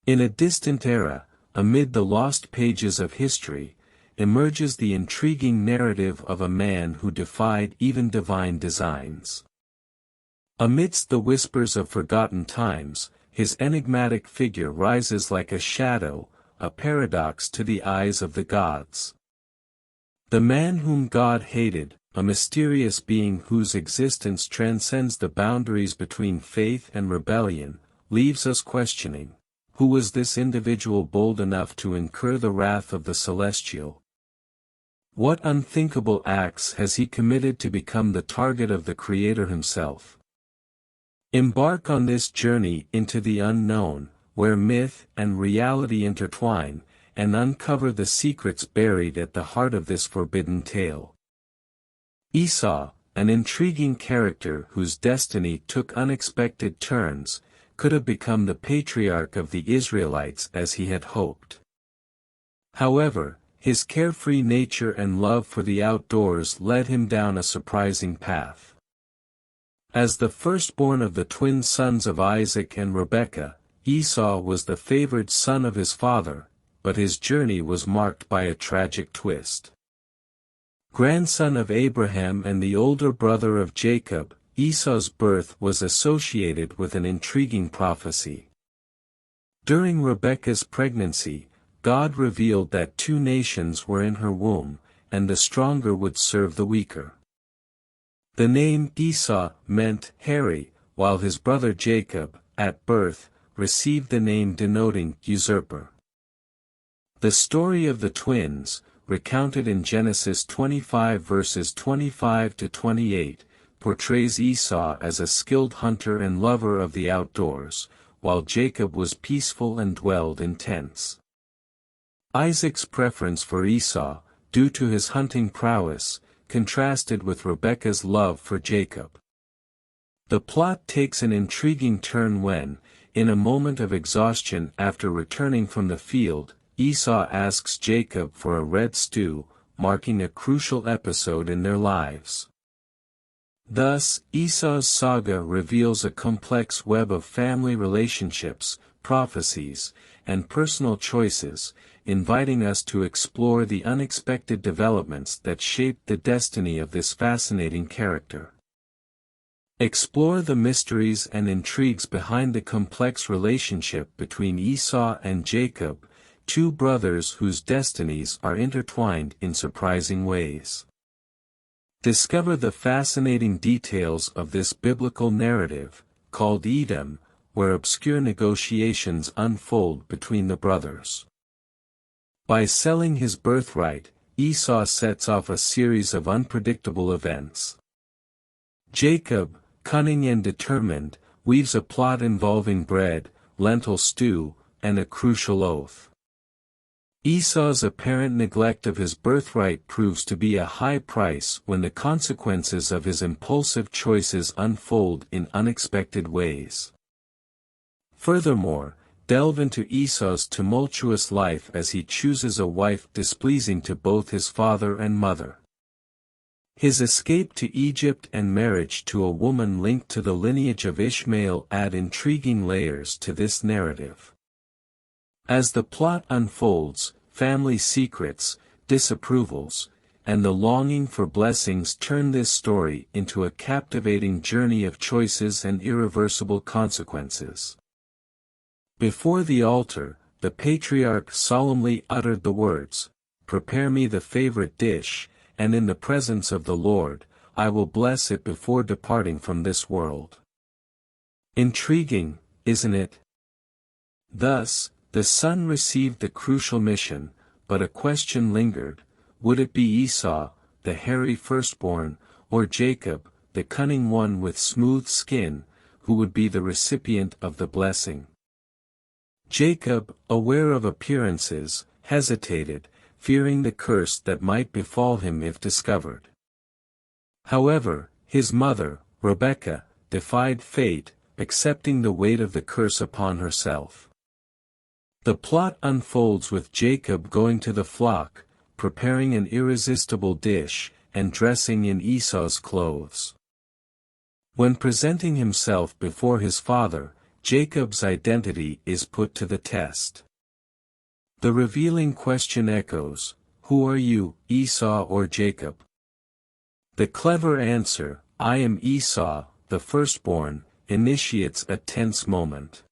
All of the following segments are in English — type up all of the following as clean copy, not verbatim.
In a distant era, amid the lost pages of history, emerges the intriguing narrative of a man who defied even divine designs. Amidst the whispers of forgotten times, his enigmatic figure rises like a shadow, a paradox to the eyes of the gods. The man whom God hated, a mysterious being whose existence transcends the boundaries between faith and rebellion, leaves us questioning, who was this individual bold enough to incur the wrath of the celestial? What unthinkable acts has he committed to become the target of the Creator himself? Embark on this journey into the unknown, where myth and reality intertwine, and uncover the secrets buried at the heart of this forbidden tale. Esau, an intriguing character whose destiny took unexpected turns, could have become the patriarch of the Israelites as he had hoped. However, his carefree nature and love for the outdoors led him down a surprising path. As the firstborn of the twin sons of Isaac and Rebekah, Esau was the favored son of his father, but his journey was marked by a tragic twist. Grandson of Abraham and the older brother of Jacob, Esau's birth was associated with an intriguing prophecy. During Rebekah's pregnancy, God revealed that two nations were in her womb, and the stronger would serve the weaker. The name Esau meant hairy, while his brother Jacob, at birth, received the name denoting usurper. The story of the twins, recounted in Genesis 25 verses 25 to 28, portrays Esau as a skilled hunter and lover of the outdoors, while Jacob was peaceful and dwelled in tents. Isaac's preference for Esau, due to his hunting prowess, contrasted with Rebekah's love for Jacob. The plot takes an intriguing turn when, in a moment of exhaustion after returning from the field, Esau asks Jacob for a red stew, marking a crucial episode in their lives. Thus, Esau's saga reveals a complex web of family relationships, prophecies, and personal choices, inviting us to explore the unexpected developments that shaped the destiny of this fascinating character. Explore the mysteries and intrigues behind the complex relationship between Esau and Jacob, two brothers whose destinies are intertwined in surprising ways. Discover the fascinating details of this biblical narrative, called Edom, where obscure negotiations unfold between the brothers. By selling his birthright, Esau sets off a series of unpredictable events. Jacob, cunning and determined, weaves a plot involving bread, lentil stew, and a crucial oath. Esau's apparent neglect of his birthright proves to be a high price when the consequences of his impulsive choices unfold in unexpected ways. Furthermore, delve into Esau's tumultuous life as he chooses a wife displeasing to both his father and mother. His escape to Egypt and marriage to a woman linked to the lineage of Ishmael add intriguing layers to this narrative. As the plot unfolds, family secrets, disapprovals, and the longing for blessings turn this story into a captivating journey of choices and irreversible consequences. Before the altar, the patriarch solemnly uttered the words, "Prepare me the favorite dish, and in the presence of the Lord, I will bless it before departing from this world." Intriguing, isn't it? Thus, the son received the crucial mission, but a question lingered: would it be Esau, the hairy firstborn, or Jacob, the cunning one with smooth skin, who would be the recipient of the blessing? Jacob, aware of appearances, hesitated, fearing the curse that might befall him if discovered. However, his mother, Rebekah, defied fate, accepting the weight of the curse upon herself. The plot unfolds with Jacob going to the flock, preparing an irresistible dish, and dressing in Esau's clothes. When presenting himself before his father, Jacob's identity is put to the test. The revealing question echoes, "Who are you, Esau or Jacob?" The clever answer, "I am Esau, the firstborn," initiates a tense moment.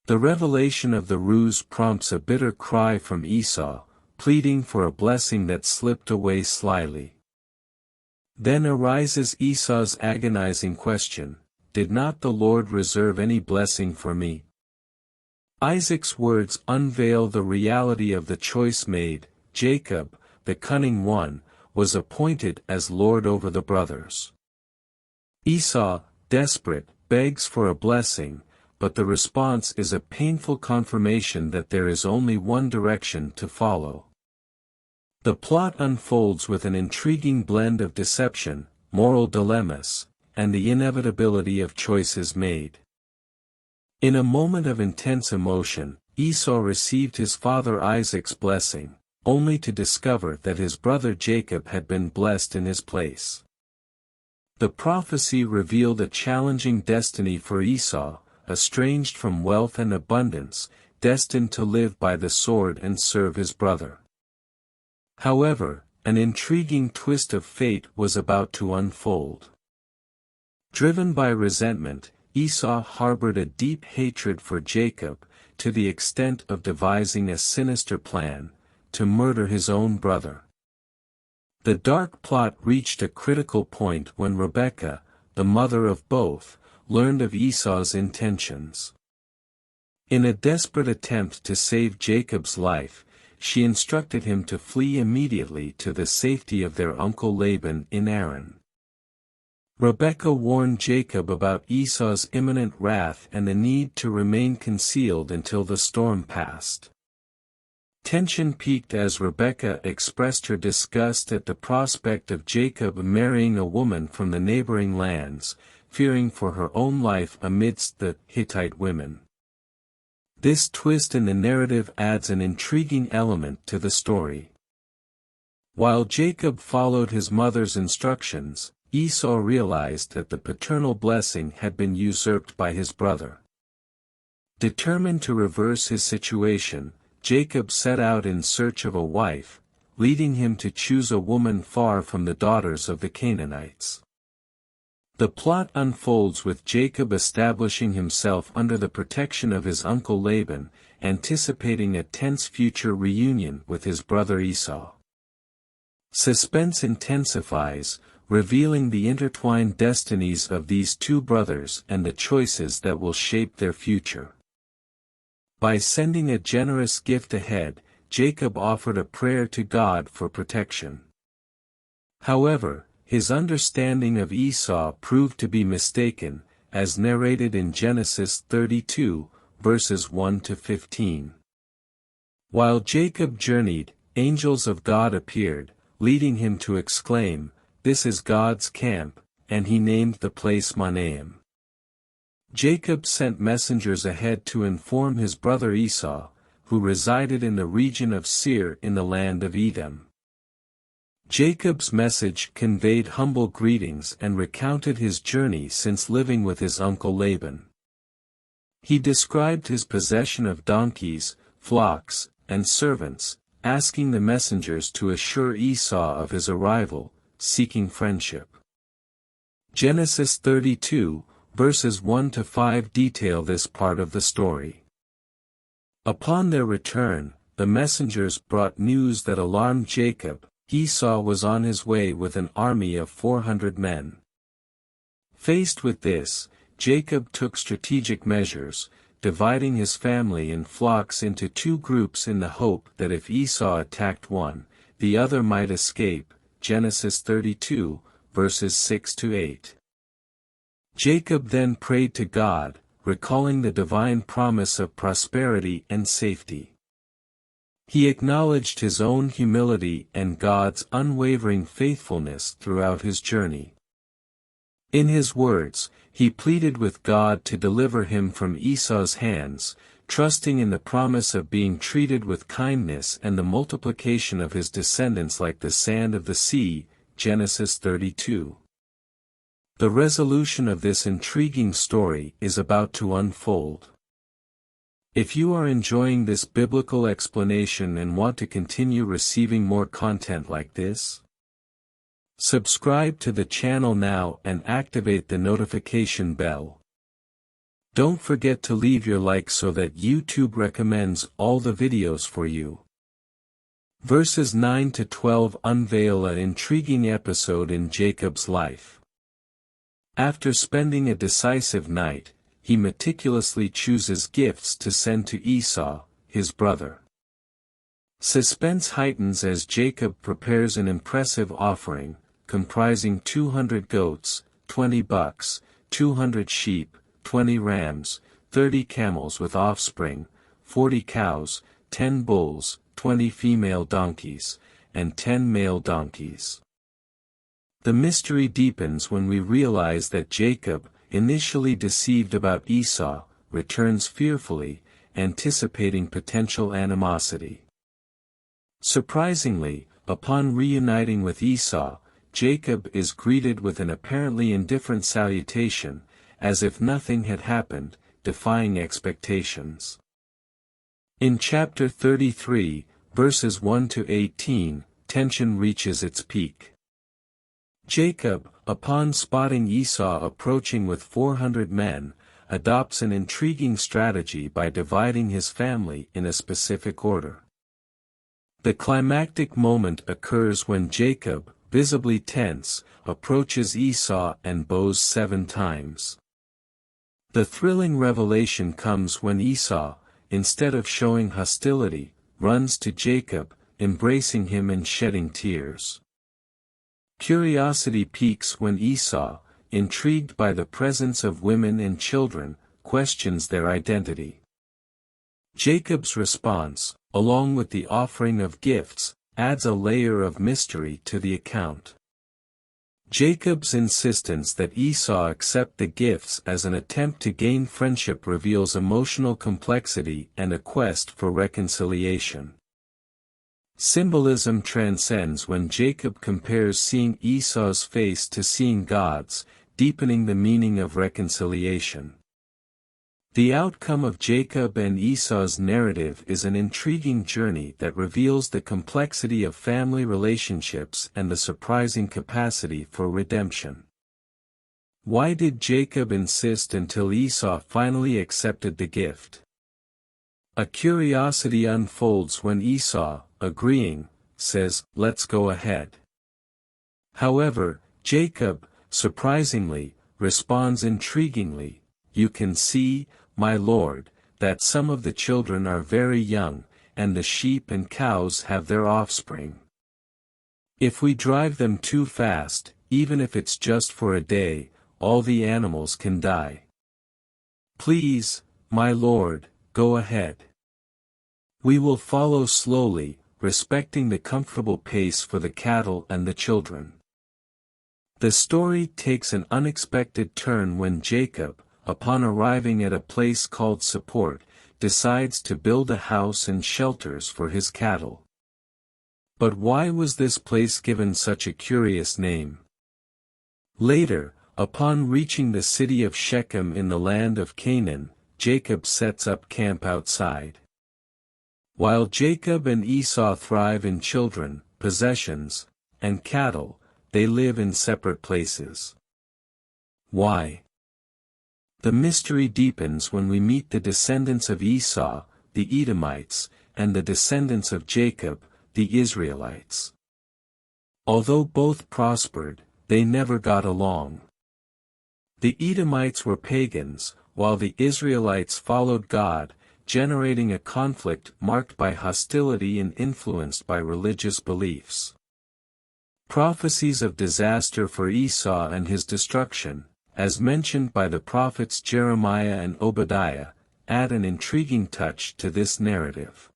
The revelation of the ruse prompts a bitter cry from Esau, pleading for a blessing that slipped away slyly. Then arises Esau's agonizing question, "Did not the Lord reserve any blessing for me?" Isaac's words unveil the reality of the choice made. Jacob, the cunning one, was appointed as lord over the brothers. Esau, desperate, begs for a blessing, but the response is a painful confirmation that there is only one direction to follow. The plot unfolds with an intriguing blend of deception, moral dilemmas, and the inevitability of choices made. In a moment of intense emotion, Esau received his father Isaac's blessing, only to discover that his brother Jacob had been blessed in his place. The prophecy revealed a challenging destiny for Esau, estranged from wealth and abundance, destined to live by the sword and serve his brother. However, an intriguing twist of fate was about to unfold. Driven by resentment, Esau harbored a deep hatred for Jacob, to the extent of devising a sinister plan, to murder his own brother. The dark plot reached a critical point when Rebekah, the mother of both, learned of Esau's intentions. In a desperate attempt to save Jacob's life, she instructed him to flee immediately to the safety of their uncle Laban in Aran. Rebekah warned Jacob about Esau's imminent wrath and the need to remain concealed until the storm passed. Tension peaked as Rebekah expressed her disgust at the prospect of Jacob marrying a woman from the neighboring lands, fearing for her own life amidst the Hittite women. This twist in the narrative adds an intriguing element to the story. While Jacob followed his mother's instructions, Esau realized that the paternal blessing had been usurped by his brother. Determined to reverse his situation, Jacob set out in search of a wife, leading him to choose a woman far from the daughters of the Canaanites. The plot unfolds with Jacob establishing himself under the protection of his uncle Laban, anticipating a tense future reunion with his brother Esau. Suspense intensifies, revealing the intertwined destinies of these two brothers and the choices that will shape their future. By sending a generous gift ahead, Jacob offered a prayer to God for protection. However, his understanding of Esau proved to be mistaken, as narrated in Genesis 32, verses 1 to 15. While Jacob journeyed, angels of God appeared, leading him to exclaim, "This is God's camp," and he named the place Manaim. Jacob sent messengers ahead to inform his brother Esau, who resided in the region of Seir in the land of Edom. Jacob's message conveyed humble greetings and recounted his journey since living with his uncle Laban. He described his possession of donkeys, flocks, and servants, asking the messengers to assure Esau of his arrival, seeking friendship. Genesis 32, verses 1 to 5 detail this part of the story. Upon their return, the messengers brought news that alarmed Jacob. Esau was on his way with an army of 400 men. Faced with this, Jacob took strategic measures, dividing his family and flocks into two groups in the hope that if Esau attacked one, the other might escape. Genesis 32, verses 6 to 8. Jacob then prayed to God, recalling the divine promise of prosperity and safety. He acknowledged his own humility and God's unwavering faithfulness throughout his journey. In his words, he pleaded with God to deliver him from Esau's hands, trusting in the promise of being treated with kindness and the multiplication of his descendants like the sand of the sea. Genesis 32. The resolution of this intriguing story is about to unfold. If you are enjoying this biblical explanation and want to continue receiving more content like this, subscribe to the channel now and activate the notification bell. Don't forget to leave your like so that YouTube recommends all the videos for you. Verses 9 to 12 unveil an intriguing episode in Jacob's life. After spending a decisive night, he meticulously chooses gifts to send to Esau, his brother. Suspense heightens as Jacob prepares an impressive offering, comprising 200 goats, 20 bucks, 200 sheep, 20 rams, 30 camels with offspring, 40 cows, 10 bulls, 20 female donkeys, and 10 male donkeys. The mystery deepens when we realize that Jacob, initially deceived about Esau, returns fearfully, anticipating potential animosity. Surprisingly, upon reuniting with Esau, Jacob is greeted with an apparently indifferent salutation, as if nothing had happened, defying expectations. In chapter 33, verses 1 to 18, tension reaches its peak. Jacob, upon spotting Esau approaching with 400 men, adopts an intriguing strategy by dividing his family in a specific order. The climactic moment occurs when Jacob, visibly tense, approaches Esau and bows 7 times. The thrilling revelation comes when Esau, instead of showing hostility, runs to Jacob, embracing him and shedding tears. Curiosity peaks when Esau, intrigued by the presence of women and children, questions their identity. Jacob's response, along with the offering of gifts, adds a layer of mystery to the account. Jacob's insistence that Esau accept the gifts as an attempt to gain friendship reveals emotional complexity and a quest for reconciliation. Symbolism transcends when Jacob compares seeing Esau's face to seeing God's, deepening the meaning of reconciliation. The outcome of Jacob and Esau's narrative is an intriguing journey that reveals the complexity of family relationships and the surprising capacity for redemption. Why did Jacob insist until Esau finally accepted the gift? A curiosity unfolds when Esau, agreeing, says, "Let's go ahead." However, Jacob, surprisingly, responds intriguingly, "You can see, my lord, that some of the children are very young, and the sheep and cows have their offspring. If we drive them too fast, even if it's just for a day, all the animals can die. Please, my lord, go ahead. We will follow slowly, respecting the comfortable pace for the cattle and the children." The story takes an unexpected turn when Jacob, upon arriving at a place called Support, decides to build a house and shelters for his cattle. But why was this place given such a curious name? Later, upon reaching the city of Shechem in the land of Canaan, Jacob sets up camp outside. While Jacob and Esau thrive in children, possessions, and cattle, they live in separate places. Why? The mystery deepens when we meet the descendants of Esau, the Edomites, and the descendants of Jacob, the Israelites. Although both prospered, they never got along. The Edomites were pagans, while the Israelites followed God, generating a conflict marked by hostility and influenced by religious beliefs. Prophecies of disaster for Esau and his destruction, as mentioned by the prophets Jeremiah and Obadiah, add an intriguing touch to this narrative.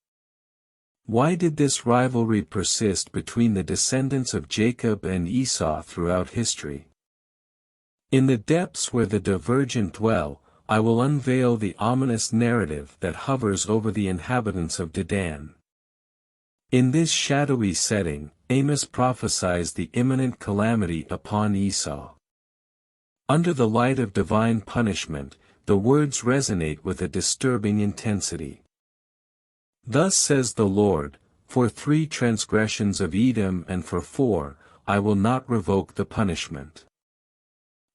Why did this rivalry persist between the descendants of Jacob and Esau throughout history? In the depths where the divergent dwell, I will unveil the ominous narrative that hovers over the inhabitants of Dedan. In this shadowy setting, Amos prophesies the imminent calamity upon Esau. Under the light of divine punishment, the words resonate with a disturbing intensity. Thus says the Lord, for 3 transgressions of Edom and for 4, I will not revoke the punishment.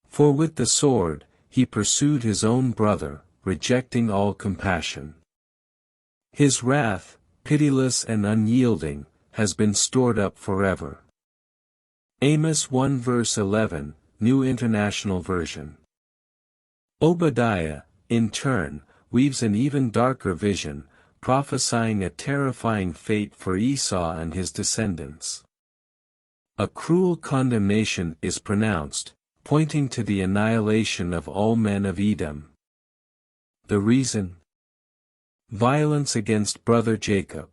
For with the sword, he pursued his own brother, rejecting all compassion. His wrath, pitiless and unyielding, has been stored up forever. Amos 1 verse 11, New International Version. Obadiah, in turn, weaves an even darker vision, prophesying a terrifying fate for Esau and his descendants. A cruel condemnation is pronounced, pointing to the annihilation of all men of Edom. The reason? Violence against brother Jacob.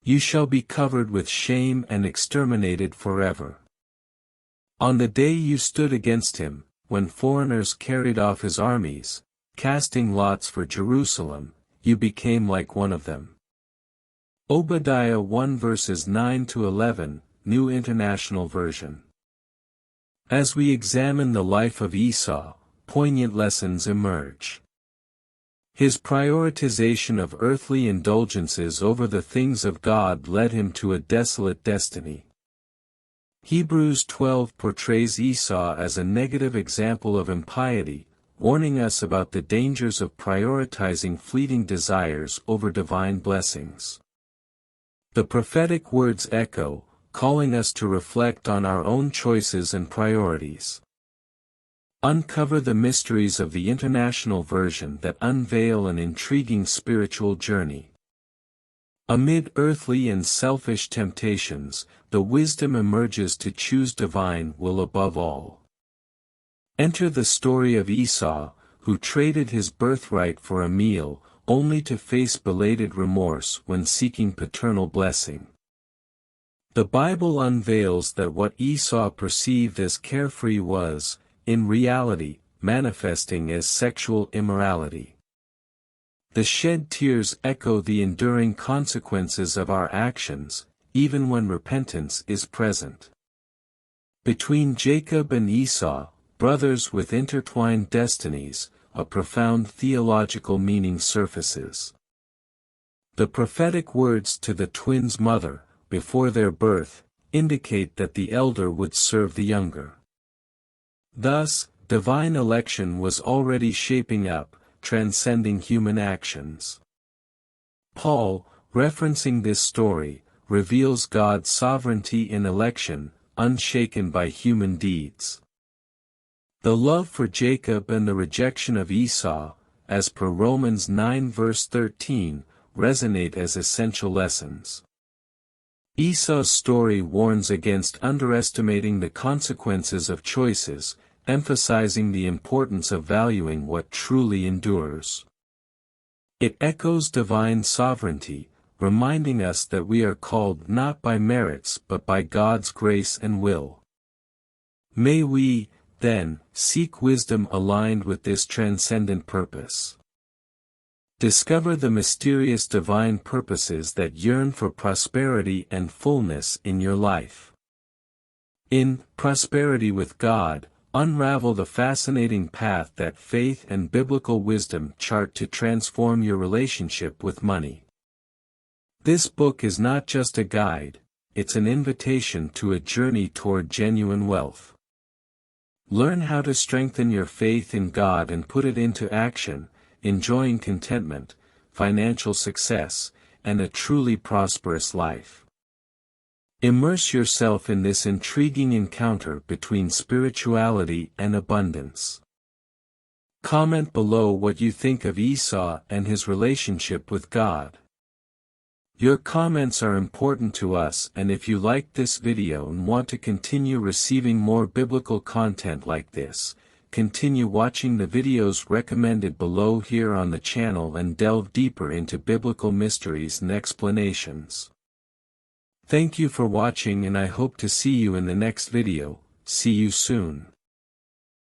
You shall be covered with shame and exterminated forever. On the day you stood against him, when foreigners carried off his armies, casting lots for Jerusalem, you became like one of them. Obadiah 1 verses 9 to 11, New International Version. As we examine the life of Esau, poignant lessons emerge. His prioritization of earthly indulgences over the things of God led him to a desolate destiny. Hebrews 12 portrays Esau as a negative example of impiety, warning us about the dangers of prioritizing fleeting desires over divine blessings. The prophetic words echo, calling us to reflect on our own choices and priorities. Uncover the mysteries of the International Version that unveil an intriguing spiritual journey. Amid earthly and selfish temptations, the wisdom emerges to choose divine will above all. Enter the story of Esau, who traded his birthright for a meal, only to face belated remorse when seeking paternal blessing. The Bible unveils that what Esau perceived as carefree was, in reality, manifesting as sexual immorality. The shed tears echo the enduring consequences of our actions, even when repentance is present. Between Jacob and Esau, brothers with intertwined destinies, a profound theological meaning surfaces. The prophetic words to the twins' mother, before their birth, indicate that the elder would serve the younger. Thus, divine election was already shaping up, transcending human actions. Paul, referencing this story, reveals God's sovereignty in election, unshaken by human deeds. The love for Jacob and the rejection of Esau, as per Romans 9 verse 13, resonate as essential lessons. Esau's story warns against underestimating the consequences of choices, emphasizing the importance of valuing what truly endures. It echoes divine sovereignty, reminding us that we are called not by merits but by God's grace and will. May we, then, seek wisdom aligned with this transcendent purpose. Discover the mysterious divine purposes that yearn for prosperity and fullness in your life. In Prosperity with God, unravel the fascinating path that faith and biblical wisdom chart to transform your relationship with money. This book is not just a guide, it's an invitation to a journey toward genuine wealth. Learn how to strengthen your faith in God and put it into action, enjoying contentment, financial success, and a truly prosperous life. Immerse yourself in this intriguing encounter between spirituality and abundance. Comment below what you think of Esau and his relationship with God. Your comments are important to us, and if you liked this video and want to continue receiving more biblical content like this, continue watching the videos recommended below here on the channel and delve deeper into biblical mysteries and explanations. Thank you for watching, and I hope to see you in the next video. See you soon.